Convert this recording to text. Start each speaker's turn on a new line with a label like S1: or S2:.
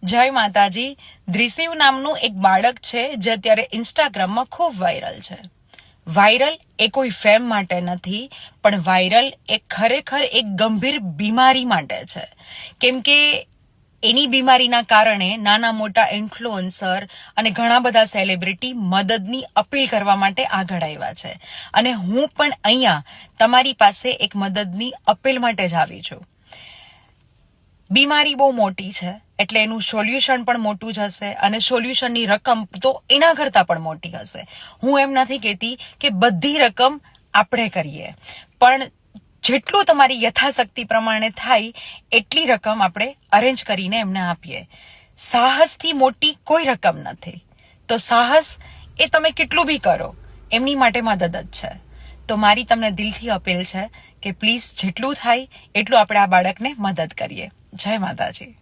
S1: જય માતાજી. દ્રિશિવ નામનું એક બાળક છે જે અત્યારે ઇન્સ્ટાગ્રામમાં ખૂબ વાયરલ છે. વાયરલ એ કોઈ ફેમ માટે નથી, પણ વાયરલ એ ખરેખર એક ગંભીર બીમારી માટે છે. કેમ કે એની બીમારીના કારણે નાના મોટા ઇન્ફ્લુએન્સર અને ઘણા બધા સેલિબ્રિટી મદદની અપીલ કરવા માટે આગળ આવ્યા છે. અને હું પણ અહીંયા તમારી પાસે એક મદદની અપીલ માટે જ આવી છું. બીમારી બહુ મોટી છે, એટલે એનું સોલ્યુશન પણ મોટું જ હશે અને સોલ્યુશનની રકમ તો એના કરતાં પણ મોટી હશે. હું એમ નથી કહેતી કે બધી રકમ આપણે કરીએ, પણ જેટલું તમારી યથાશક્તિ પ્રમાણે થાય એટલી રકમ આપણે અરેન્જ કરીને એમને આપીએ. સાહસથી મોટી કોઈ રકમ નથી, તો સાહસ એ તમે કેટલું બી કરો એમની માટે મદદ જ છે. તો મારી તમને દિલથી અપીલ છે કે પ્લીઝ જેટલું થાય એટલું આપણે આ બાળકને મદદ કરીએ. જય માતાજી.